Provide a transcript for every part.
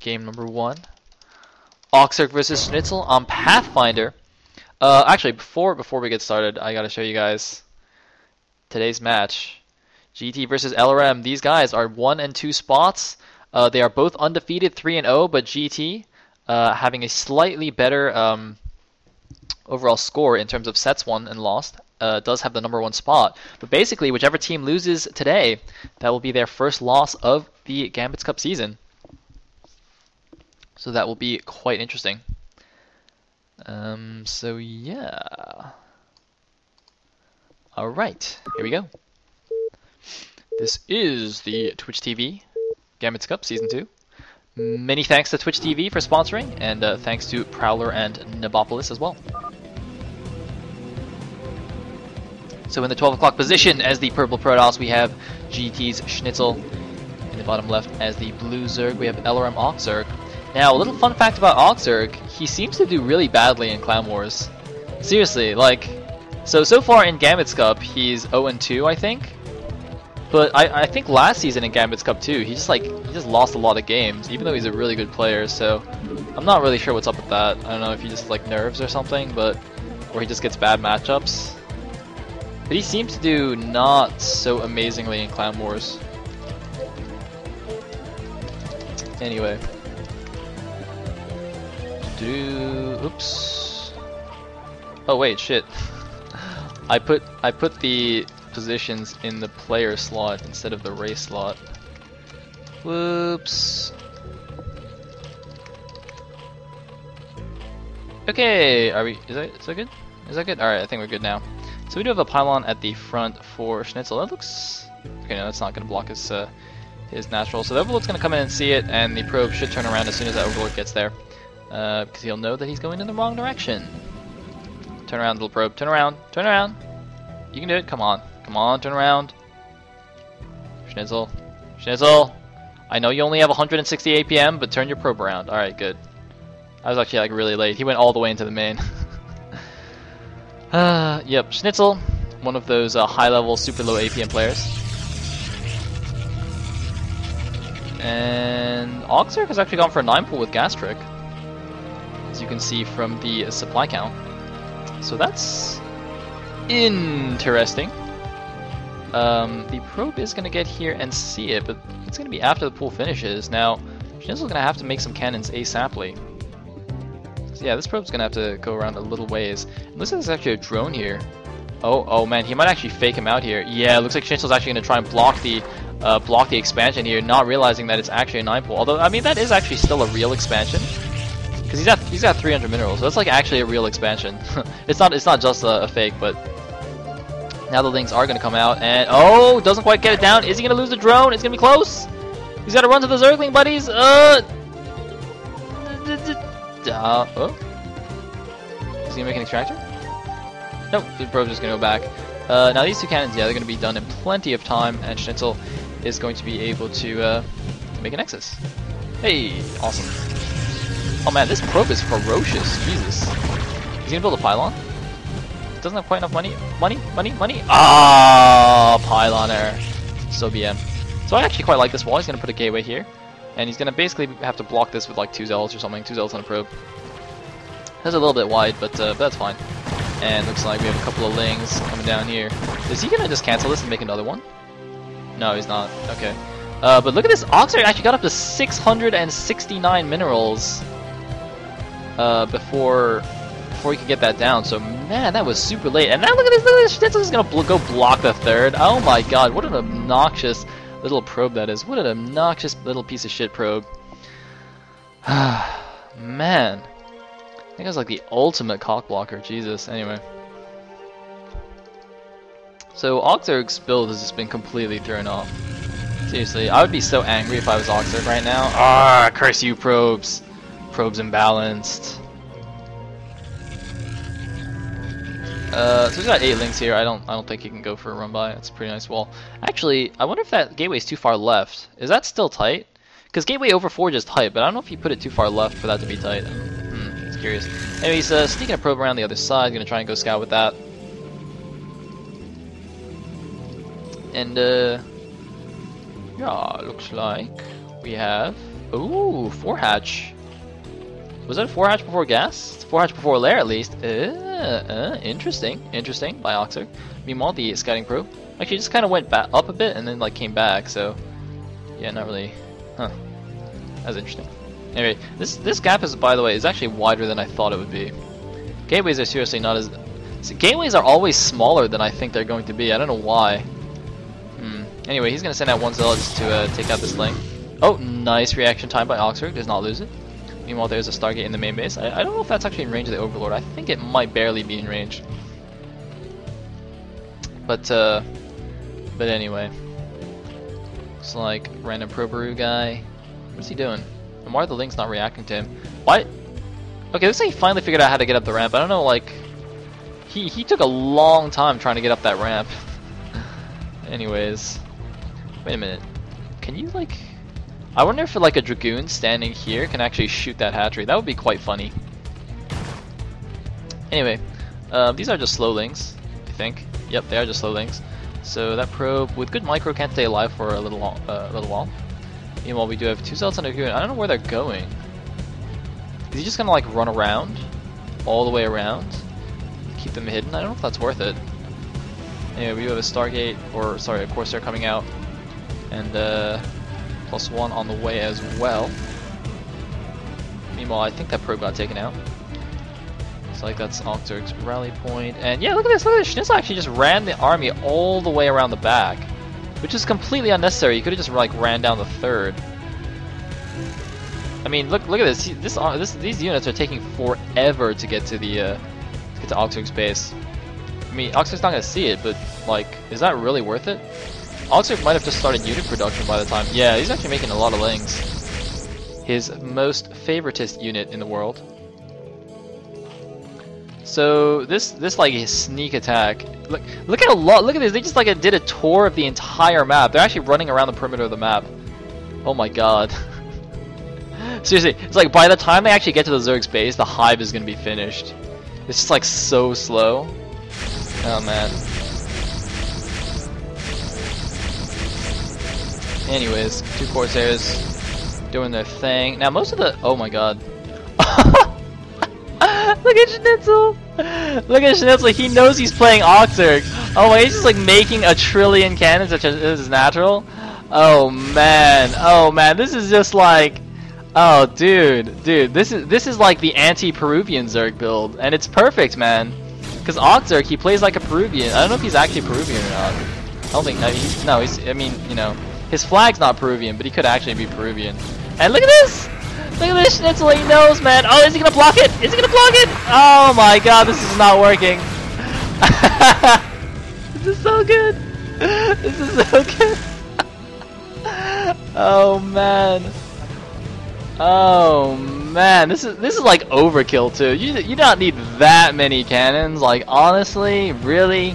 game number 1. OctZerg versus SneazeL on Pathfinder. Actually, before we get started, I gotta show you guys today's match. GT versus LRM. These guys are 1 and 2 spots. They are both undefeated, 3-0, but GT having a slightly better overall score in terms of sets won and lost. Does have the number 1 spot. But basically, whichever team loses today, that will be their first loss of the Gambits Cup season. So that will be quite interesting. So yeah. Alright, here we go. This is the Twitch TV Gambits Cup Season 2. Many thanks to Twitch TV for sponsoring, and thanks to Prowler and Nabopolis as well. So in the 12 o'clock position as the purple Protoss, we have GT's SneazeL. In the bottom left as the blue Zerg, we have LRM OctZerg. Now, a little fun fact about OctZerg, he seems to do really badly in Clan Wars. Seriously, like, so far in Gambits Cup, he's 0-2, I think. But I think last season in Gambits Cup 2, he just lost a lot of games, even though he's a really good player, so I'm not really sure what's up with that. I don't know if he just, like, nerves or something, or he just gets bad matchups. But he seems to do not so amazingly in Clan Wars. Anyway. Oops. Oh wait, shit. I put the positions in the player slot instead of the race slot. Whoops. Okay, is that good? Is that good? Alright, I think we're good now. So we do have a pylon at the front for SneazeL. That looks... Okay, no, that's not going to block his natural. So the Overlord's going to come in and see it, and the probe should turn around as soon as that Overlord gets there. Because he'll know that he's going in the wrong direction. Turn around, little probe. Turn around. Turn around. You can do it. Come on. Come on, turn around. SneazeL. SneazeL. I know you only have 160 APM, but turn your probe around. Alright, good. I was actually like really late. He went all the way into the main. Yep, SneazeL, one of those high-level, super low APM players. And OctZerg has actually gone for a 9-pull with Gas Trick, as you can see from the supply count. So that's interesting. The probe is going to get here and see it, but it's going to be after the pool finishes. Now, SneazeL's going to have to make some cannons ASAPly. Yeah, this probe's gonna have to go around a little ways. It looks like there's actually a drone here. Oh man, he might actually fake him out here. Yeah, it looks like SneazeL's actually gonna try and block the expansion here, not realizing that it's actually a 9-pull. Although, I mean, that is actually still a real expansion, because he's got 300 minerals. So that's like actually a real expansion. it's not just a fake, but now the links are gonna come out, and oh, doesn't quite get it down. Is he gonna lose the drone? It's gonna be close. He's gotta run to the Zergling buddies. Oh. Is he gonna make an extractor? Nope, the probe's just gonna go back. Now these two cannons, yeah, they're gonna be done in plenty of time, and SneazeL is going to be able to make a nexus. Hey, awesome. Oh man, this probe is ferocious. Jesus. Is he gonna build a pylon? Doesn't have quite enough money. Money. Ah, pylon error. So BM. So I actually quite like this wall. He's gonna put a gateway here. And he's gonna basically have to block this with like 2 Zels or something. 2 Zels on a probe. That's a little bit wide, but that's fine. And looks like we have a couple of Lings coming down here. Is he gonna just cancel this and make another one? No, he's not. Okay. But look at this. OctZerg actually got up to 669 minerals before he could get that down. So man, that was super late. And now look at this. SneazeL is gonna go block the third. Oh my god, what an obnoxious little probe that is. What an obnoxious little piece of shit probe. Man. I think it's like the ultimate cock blocker. Jesus. Anyway. So OctZerg's build has just been completely thrown off. Seriously, I would be so angry if I was OctZerg right now. Ah, curse you probes. Probes imbalanced. So he's got 8 links here. I don't think he can go for a run by. It's a pretty nice wall. Actually, I wonder if that gateway's too far left. Is that still tight? Because gateway over forge is tight, but I don't know if you put it too far left for that to be tight. It's curious. Anyway, he's sneaking a probe around the other side. Gonna try and go scout with that. And yeah, looks like we have Ooh, 4-hatch. Was that a 4-hatch before gas? 4-hatch before lair at least. Interesting. Interesting by OctZerg. Meanwhile, the scouting probe actually just kind of went back up a bit and then like came back. So yeah, not really. Huh. That's interesting. Anyway, this gap is, by the way, is actually wider than I thought it would be. Gateways are seriously not as. See, gateways are always smaller than I think they're going to be. I don't know why. Anyway, he's gonna send out one zealot to take out this lane. Oh, nice reaction time by OctZerg. Does not lose it. Meanwhile, there's a Stargate in the main base. I don't know if that's actually in range of the Overlord. I think it might barely be in range. But anyway. It's like random Probaru guy. What's he doing? And why are the links not reacting to him? Why? Okay, looks like he finally figured out how to get up the ramp. I don't know, like... He took a long time trying to get up that ramp. Anyways. Wait a minute. Can you, like... I wonder if like a Dragoon standing here can actually shoot that hatchery. That would be quite funny. Anyway, these are just slow links, I think. Yep, they are just slow links. So that probe, with good micro, can't stay alive for a little while. Meanwhile, we do have 2 zealots and a Dragoon. I don't know where they're going. Is he just gonna like run around? All the way around? Keep them hidden? I don't know if that's worth it. Anyway, we do have a Stargate, or sorry, a Corsair coming out. And +1 on the way as well. Meanwhile, I think that probe got taken out. Looks like that's OctZerg's rally point. And yeah, look at this, SneazeL actually just ran the army all the way around the back. Which is completely unnecessary. You could have just like ran down the third. I mean, look at this. These units are taking forever to get to the OctZerg's base. I mean, OctZerg's not gonna see it, but like, is that really worth it? OctZerg might have just started unit production by the time. Yeah, he's actually making a lot of lings. His most favoritist unit in the world. So this like his sneak attack. Look at this. They just like did a tour of the entire map. They're actually running around the perimeter of the map. Oh my god. Seriously, it's like by the time they actually get to the Zerg's base, the hive is gonna be finished. It's just like so slow. Oh man. Anyways, 2 Corsairs doing their thing. Now most of the... Oh my god. Look at SneazeL! Look at SneazeL, he knows he's playing OctZerg. Oh my, he's just like making a trillion cannons, which is natural. Oh man, this is just like... Oh dude, this is like the anti-Peruvian Zerg build. And it's perfect, man. Because OctZerg, he plays like a Peruvian. I don't know if he's actually Peruvian or not. I don't think... he's, I mean, you know... His flag's not Peruvian, but he could actually be Peruvian. And look at this! Look at this SneazeL, he knows, man! Oh, is he gonna block it? Is he gonna block it? Oh my god, this is not working. This is so good! This is so good! Oh man. Oh man, this is like overkill too. You don't need that many cannons, like honestly, really?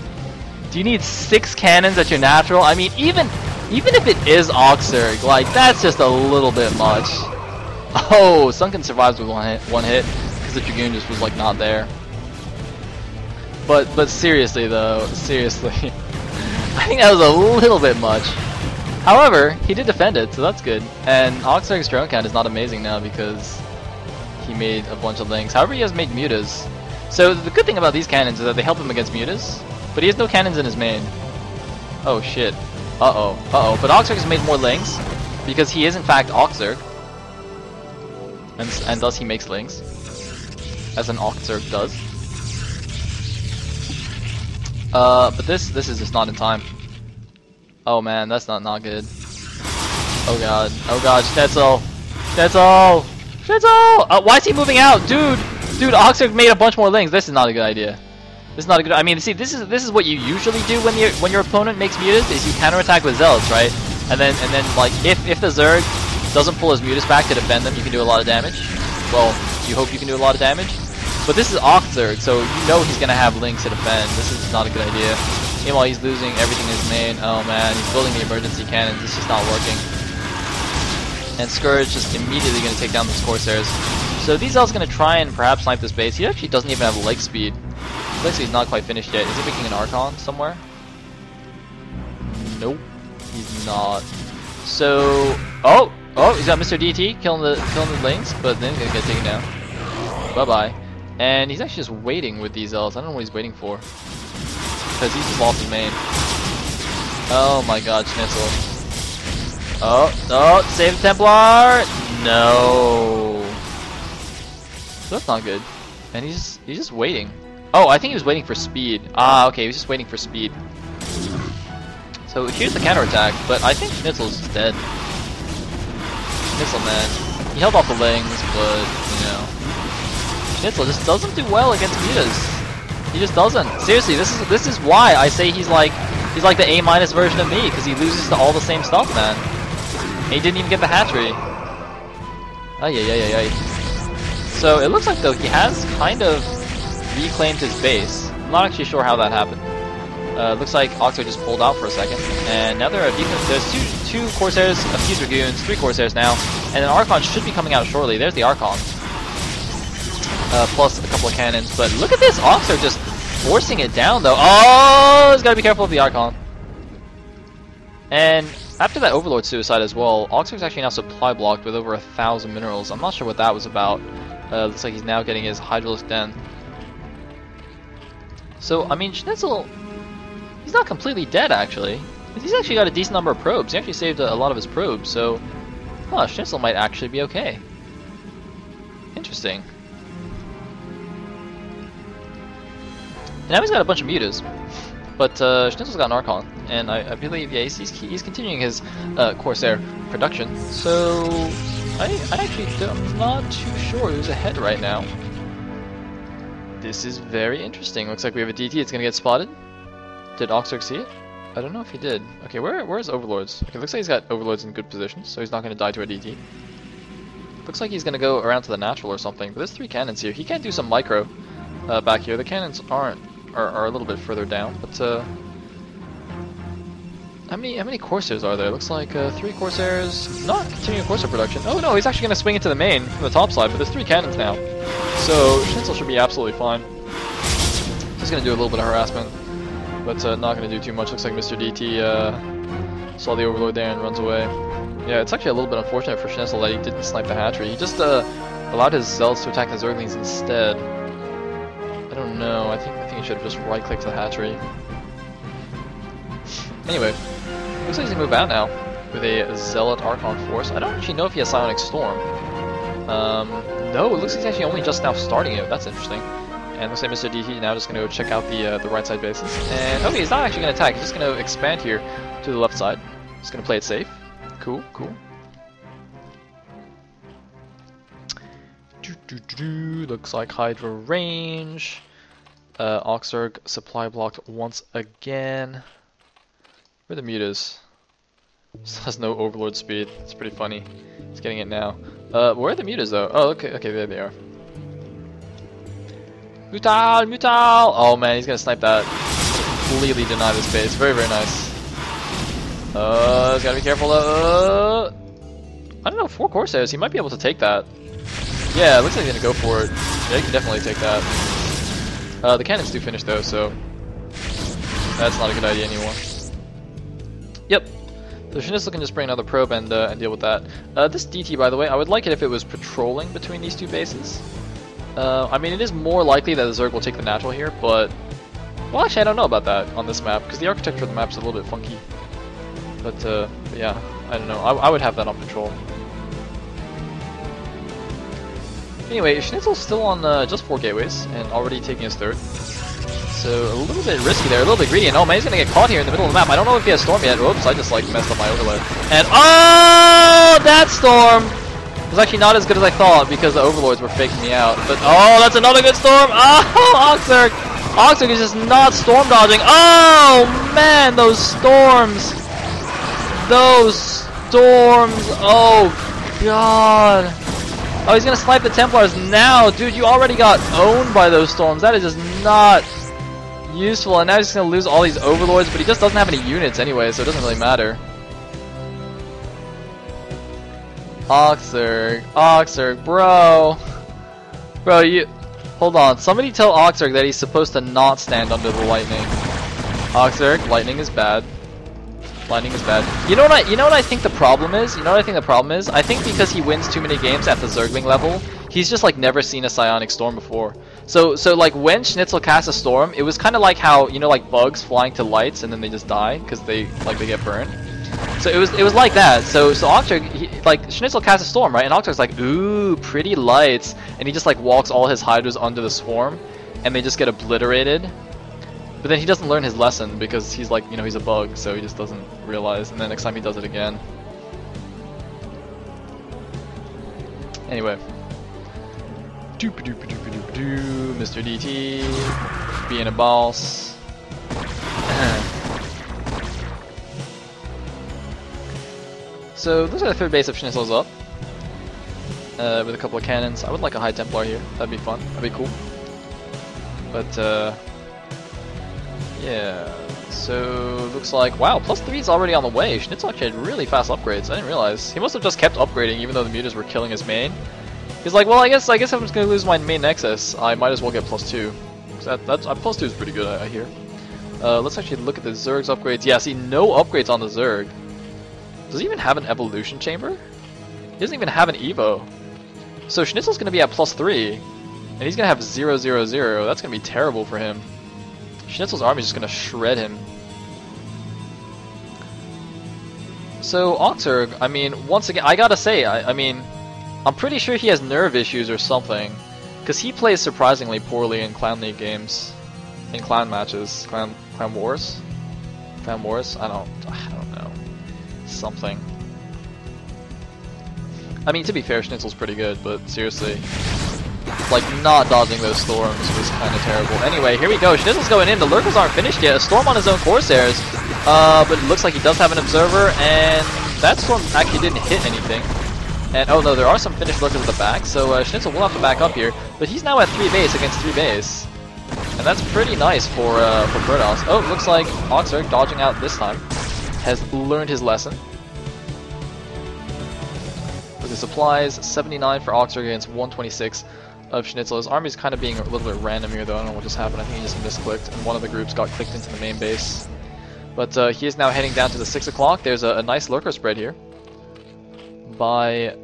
Do you need 6 cannons at your natural? I mean, even if it is OctZerg, like that's just a little bit much. Oh, Sunken survives with one hit because the Dragoon just was like not there. But seriously though, seriously, I think that was a little bit much. However, he did defend it, so that's good. And OctZerg's drone count is not amazing now because he made a bunch of links. However, he has made mutas. So the good thing about these cannons is that they help him against mutas, but he has no cannons in his main. Oh shit. Uh-oh. But OctZerg has made more links because he is in fact OctZerg. And thus he makes links. As an OctZerg does. But this is just not in time. Oh man, that's not good. Oh god, SneazeL! Why is he moving out? Dude, OctZerg made a bunch more links. This is not a good idea. This is not a good. I mean, see, this is what you usually do when your opponent makes mutas, is you counterattack with zealots, right? And then like if the Zerg doesn't pull his mutas back to defend them, you can do a lot of damage. Well, you hope you can do a lot of damage. But this is OctZerg, so you know he's gonna have links to defend. This is not a good idea. Meanwhile, he's losing everything in his main. Oh man, he's building the emergency cannons. It's just not working. And Scourge just immediately gonna take down the Corsairs. So these Zell's gonna try and perhaps snipe this base. He actually doesn't even have leg speed. Leg speed's not quite finished yet. Is he making an Archon somewhere? Nope, he's not. So, oh, Oh, he's got Mr. DT killing the lanes, but then he's gonna get taken down. Bye bye. And he's actually just waiting with these L's. I don't know what he's waiting for, because he's just lost his main. Oh my God, SneazeL. Oh, save the Templar. No, that's not good. And he's just waiting. Oh, I think he was waiting for speed. Ah, okay, he was just waiting for speed. So here's the counterattack, but I think SneazeL's just dead. SneazeL, man, he held off the lanes, but you know, SneazeL just doesn't do well against mutas. He just doesn't. Seriously, this is why I say he's like the A- version of me, because he loses to all the same stuff, man. And he didn't even get the hatchery. Ay. So it looks like though he has kind of reclaimed his base. I'm not actually sure how that happened. Looks like OctZerg just pulled out for a second, and now there's two Corsairs, a few Dragoons, 3 Corsairs now, and an Archon should be coming out shortly. There's the Archon, plus a couple of cannons. But look at this, OctZerg just forcing it down though. Oh, he's gotta be careful of the Archon. And after that Overlord suicide as well, OctZerg's actually now supply blocked with over 1,000 minerals. I'm not sure what that was about. Looks like he's now getting his Hydralisk Den. So, I mean, SneazeL, he's not completely dead, actually. He's actually got a decent number of probes. He actually saved a lot of his probes, so SneazeL might actually be okay. Interesting. Now he's got a bunch of mutas, but SneazeL's got an Archon, and I believe, yeah, he's continuing his Corsair production. So I actually am not too sure who's ahead right now. This is very interesting. Looks like we have a DT. It's gonna get spotted. Did OctZerg see it? I don't know if he did. Okay, where's Overlords? Okay, looks like he's got Overlords in good positions, so he's not gonna die to a DT. Looks like he's gonna go around to the natural or something. But there's 3 cannons here. He can do some micro back here. The cannons are a little bit further down, but how many Corsairs are there? Looks like 3 Corsairs. Not continuing Corsair production. Oh no, he's actually gonna swing into the main from the top side. But there's 3 cannons now, so SneazeL should be absolutely fine. Just gonna do a little bit of harassment, but not gonna do too much. Looks like Mr. DT saw the Overlord there and runs away. Yeah, it's actually a little bit unfortunate for SneazeL that he didn't snipe the hatchery. He just allowed his Zels to attack the Zerglings instead. I don't know. I think he should have just right-clicked the hatchery. Anyway, looks like he's gonna move out now with a Zealot Archon force. I don't actually know if he has Psionic Storm. No, it looks like he's actually only just now starting it. That's interesting. And looks like Mr. DT now just gonna go check out the right side bases. And okay, he's not actually gonna attack. He's just gonna expand here to the left side. Just gonna play it safe. Cool. Looks like Hydra range. OctZerg supply blocked once again. Where the mutas? Still has no Overlord speed. It's pretty funny. He's getting it now. Where are the mutas though? Oh, okay, there they are. Mutal! Oh man, he's gonna snipe that. Completely deny the space. Very nice. He's gotta be careful though. I don't know, 4 Corsairs. He might be able to take that. Yeah, it looks like he's gonna go for it. Yeah, he can definitely take that. The cannons do finish though, so that's not a good idea anymore. Yep. So SneazeL can just bring another probe and deal with that. This DT, by the way, I would like it if it was patrolling between these 2 bases. I mean, it is more likely that the Zerg will take the natural here, but well, actually, I don't know about that on this map because the architecture of the map is a little bit funky. But yeah, I don't know. I would have that on patrol. Anyway, SneazeL's still on just 4 gateways and already taking his 3rd. So a little bit risky there, a little bit greedy, and oh man, he's gonna get caught here in the middle of the map. I don't know if he has Storm yet. Oops, I just like messed up my overlay. And oh, that Storm was actually not as good as I thought because the Overlords were faking me out. But oh, that's another good Storm. Oh, OctZerg! OctZerg is just not Storm dodging. Oh man, those Storms! Those Storms! Oh god! Oh, he's gonna snipe the Templars now, dude. You already got owned by those Storms. That is just not useful. And now he's gonna lose all these Overlords, but he just doesn't have any units anyway, so it doesn't really matter. OctZerg, bro, you hold on. Somebody tell OctZerg that he's supposed to not stand under the lightning. OctZerg, lightning is bad. Blinding is bad. You know what I think the problem is? I think because he wins too many games at the Zergling level, he's just like never seen a Psionic Storm before. So like when SneazeL casts a storm, it was kind of like how, you know, like bugs flying to lights and then they just die because they get burned. So it was like that. So OctZerg, like SneazeL casts a storm, right? And OctZerg's like, ooh, pretty lights, and he just like walks all his hydras under the swarm, and they just get obliterated. But then he doesn't learn his lesson because he's like, you know, he's a bug, so he just doesn't realize. And then next time he does it again. Anyway. Mr. DT being a boss. So looks like the third base of SneazeL's up. With a couple of cannons. I would like a High Templar here. That'd be fun. That'd be cool. But yeah. So looks like, wow, +3 is already on the way. SneazeL actually had really fast upgrades. I didn't realize. He must have just kept upgrading even though the mutas were killing his main. He's like, well, I guess I'm just gonna lose my main Nexus. I might as well get +2. That's +2 is pretty good, I hear. Let's actually look at the Zerg's upgrades. Yeah, see, no upgrades on the Zerg. Does he even have an evolution chamber? He doesn't even have an Evo. So SneazeL's gonna be at +3, and he's gonna have 0, 0, 0. That's gonna be terrible for him. SneazeL's army is just gonna shred him. So OctZerg, I mean, once again, I gotta say, I mean, I'm pretty sure he has nerve issues or something, because he plays surprisingly poorly in Clan League games, in clan matches, clan wars, I don't know, something. I mean, to be fair, SneazeL's pretty good, but seriously, like not dodging those storms was kind of terrible. Anyway, here we go. SneazeL's going in. The lurkers aren't finished yet. A storm on his own Corsairs, but it looks like he does have an observer, and that storm actually didn't hit anything. And oh no, there are some finished lurkers at the back, so SneazeL will have to back up here. But he's now at 3 base against 3 base, and that's pretty nice for Protoss. Oh, it looks like OctZerg dodging out this time has learned his lesson. With the supplies, 79 for OctZerg against 126 of SneazeL. His army's kind of being a little bit random here, though. I don't know what just happened. I think he just misclicked, and one of the groups got clicked into the main base. But he is now heading down to the 6 o'clock. There's a nice lurker spread here by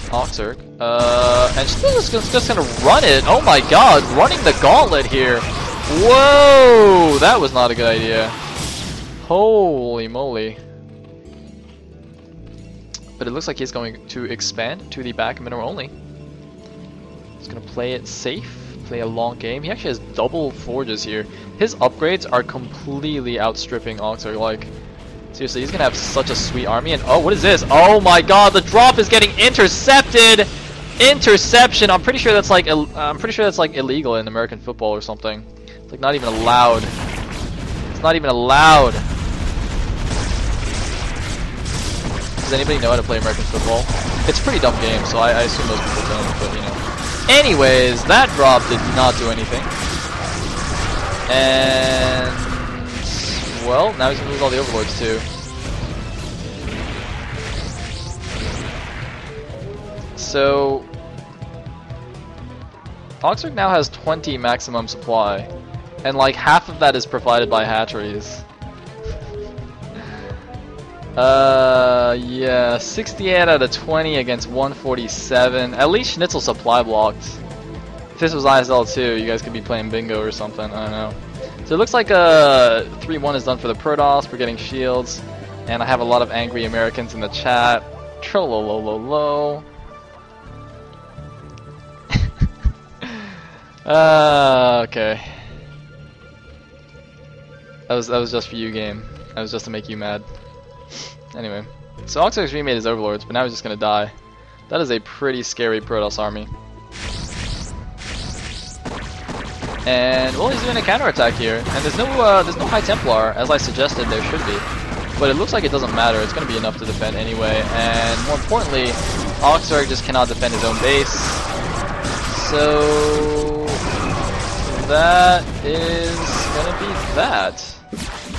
OctZerg. And SneazeL's just gonna run it. Oh my god, running the gauntlet here. Whoa, that was not a good idea. Holy moly. But it looks like he's going to expand to the back mineral only. He's going to play it safe, play a long game. He actually has double forges here. His upgrades are completely outstripping OctZerg. Like, seriously, he's going to have such a sweet army. And oh, what is this? Oh my god, the drop is getting intercepted! Interception! I'm pretty sure that's like illegal in American football or something. It's like not even allowed. It's not even allowed. Does anybody know how to play American football? It's a pretty dumb game, so I assume most people don't, but you know. Anyways, that drop did not do anything. And well, now he's gonna lose all the overlords too. So OctZerg now has 20 maximum supply, and like half of that is provided by hatcheries. Yeah, 68 out of 20 against 147. At least SneazeL supply blocked. If this was ISL too, you guys could be playing bingo or something, I don't know. So it looks like 3-1 is done for the Protoss. We're getting shields, and I have a lot of angry Americans in the chat. Trollolololo. Okay. That was just for you, game. That was just to make you mad. Anyway, so OctZerg's remade his overlords, but now he's just gonna die. That is a pretty scary Protoss army. And well, he's doing a counterattack here, and there's no High Templar, as I suggested there should be. But it looks like it doesn't matter. It's gonna be enough to defend anyway. And more importantly, OctZerg just cannot defend his own base. So that is gonna be that.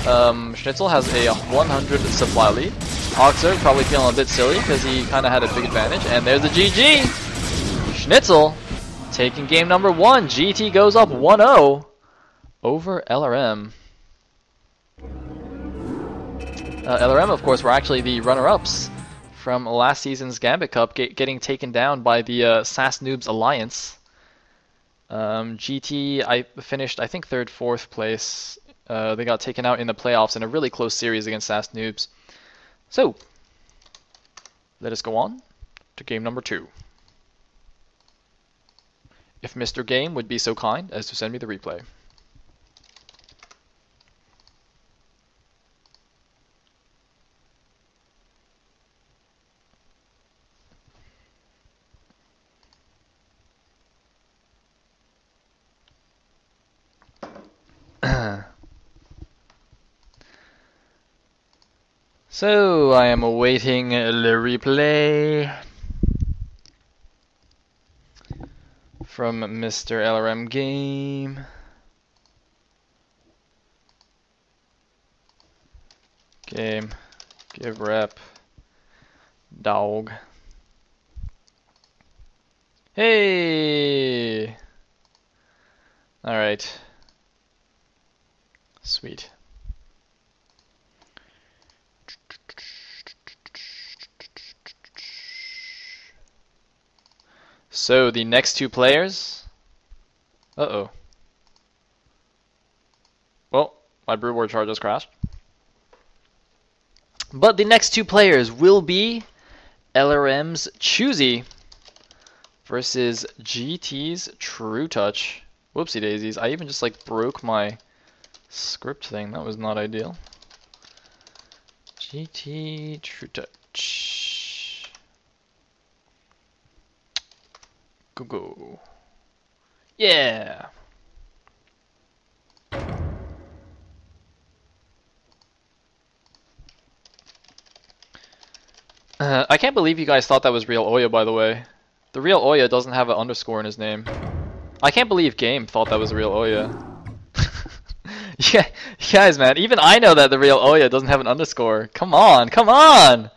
SneazeL has a 100 supply lead. OctZerg probably feeling a bit silly because he kind of had a big advantage. And there's the GG! SneazeL taking game number 1. GT goes up 1-0 over LRM. LRM, of course, were actually the runner-ups from last season's Gambit Cup, getting taken down by the SAS Noobs Alliance. GT, I finished, I think, 3rd, 4th place. They got taken out in the playoffs in a really close series against SAS Noobs. So, let us go on to game number 2. If Mr. Game would be so kind as to send me the replay. So, I am awaiting the replay from Mr. LRM Game. Game, give rep, dog. Hey! Alright. Sweet. So the next 2 players. Uh-oh. Well, my brew word chart just crashed. But the next 2 players will be LRM's Choosy versus GT's True Touch. Whoopsie daisies. I even just like broke my script thing. That was not ideal. GT True Touch. Go. Yeah. I can't believe you guys thought that was real Oya, by the way. The real Oya doesn't have an underscore in his name. I can't believe Game thought that was real Oya. Yeah, guys, man, even I know that the real Oya doesn't have an underscore. Come on, come on!